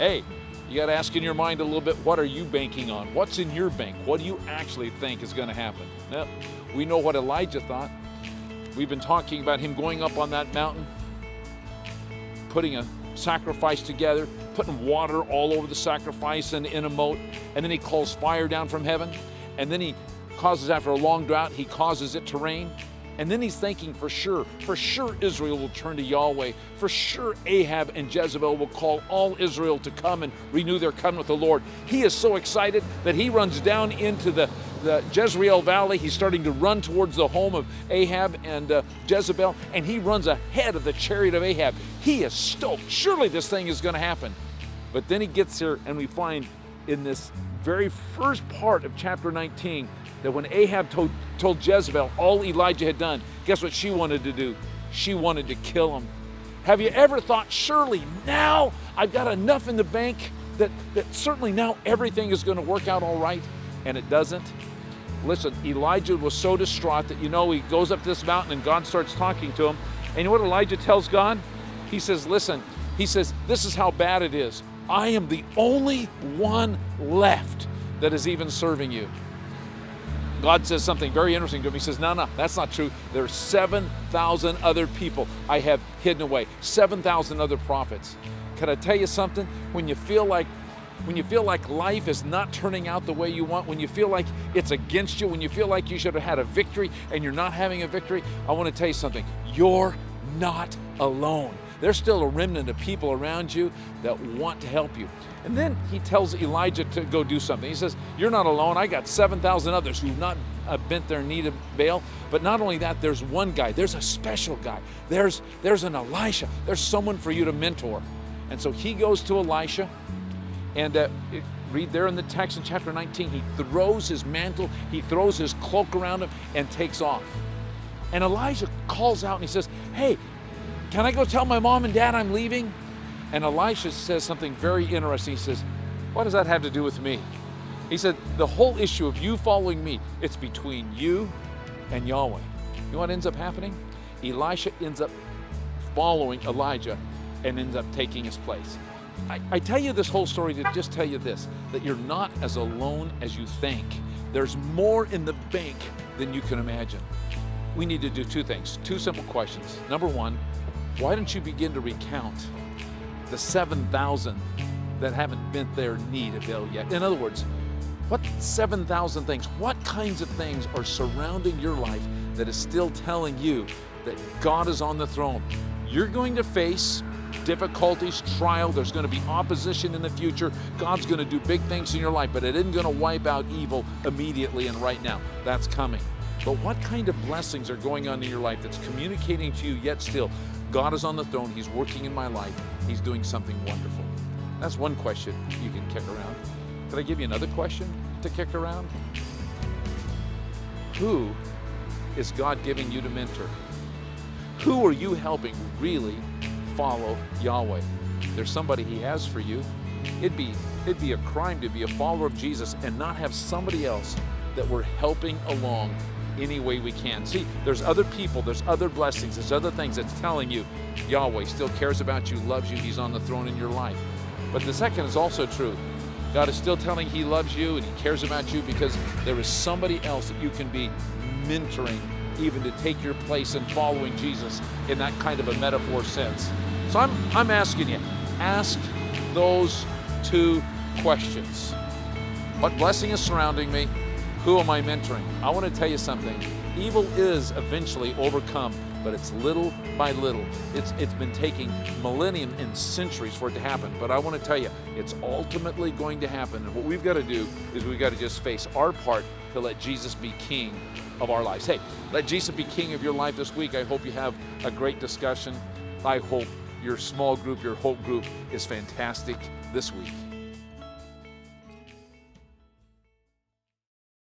Hey, you got to ask in your mind a little bit, what are you banking on? What's in your bank? What do you actually think is going to happen? Now, we know what Elijah thought. We've been talking about him going up on that mountain, putting a sacrifice together, putting water all over the sacrifice and in a moat, and then he calls fire down from heaven, and then he causes, after a long drought, he causes it to rain. And then he's thinking for sure Israel will turn to Yahweh. For sure Ahab and Jezebel will call all Israel to come and renew their covenant with the Lord. He is so excited that he runs down into the Jezreel Valley. He's starting to run towards the home of Ahab and Jezebel, and he runs ahead of the chariot of Ahab. He is stoked. Surely this thing is going to happen. But then he gets here, and we find in this very first part of chapter 19 that when Ahab told Jezebel all Elijah had done, guess what she wanted to do? She wanted to kill him. Have you ever thought, surely now I've got enough in the bank that certainly now everything is going to work out all right? And it doesn't. Listen, Elijah was so distraught that, he goes up this mountain and God starts talking to him. And you know what Elijah tells God? He says, listen, this is how bad it is. I am the only one left that is even serving you. God says something very interesting to him. He says, no, that's not true. There are 7,000 other people I have hidden away. 7,000 other prophets. Can I tell you something? When you feel like life is not turning out the way you want, when you feel like it's against you, when you feel like you should have had a victory and you're not having a victory, I want to tell you something. You're not alone. There's still a remnant of people around you that want to help you. And then he tells Elijah to go do something. He says, you're not alone. I got 7,000 others who've not bent their knee to Baal. But not only that, there's one guy. There's a special guy. There's an Elisha. There's someone for you to mentor. And so he goes to Elisha. And read there in the text in chapter 19, he throws his mantle, he throws his cloak around him and takes off. And Elijah calls out and he says, hey, can I go tell my mom and dad I'm leaving? And Elisha says something very interesting. He says, what does that have to do with me? He said, the whole issue of you following me, it's between you and Yahweh. You know what ends up happening? Elisha ends up following Elijah and ends up taking his place. I tell you this whole story to just tell you this, that you're not as alone as you think. There's more in the bank than you can imagine. We need to do two things, two simple questions. Number one, why don't you begin to recount the 7,000 that haven't bent their knee to Baal yet? In other words, what 7,000 things, what kinds of things are surrounding your life that is still telling you that God is on the throne? You're going to face difficulties, trial, there's going to be opposition in the future. God's going to do big things in your life, but it isn't going to wipe out evil immediately and right now. That's coming. But what kind of blessings are going on in your life that's communicating to you yet still, God is on the throne, He's working in my life, He's doing something wonderful? That's one question you can kick around. Can I give you another question to kick around? Who is God giving you to mentor? Who are you helping really follow Yahweh? There's somebody He has for you. It'd be a crime to be a follower of Jesus and not have somebody else that we're helping along any way we can. See, there's other people, there's other blessings, there's other things that's telling you Yahweh still cares about you, loves you, He's on the throne in your life. But the second is also true. God is still telling He loves you and He cares about you because there is somebody else that you can be mentoring, even to take your place in following Jesus in that kind of a metaphor sense. So I'm asking you, ask those two questions. What blessing is surrounding me? Who am I mentoring? I want to tell you something. Evil is eventually overcome, but it's little by little. It's been taking millennium and centuries for it to happen. But I want to tell you, it's ultimately going to happen. And what we've got to do is we've got to just face our part to let Jesus be king of our lives. Hey, let Jesus be king of your life this week. I hope you have a great discussion. I hope your small group, your Hope group is fantastic this week.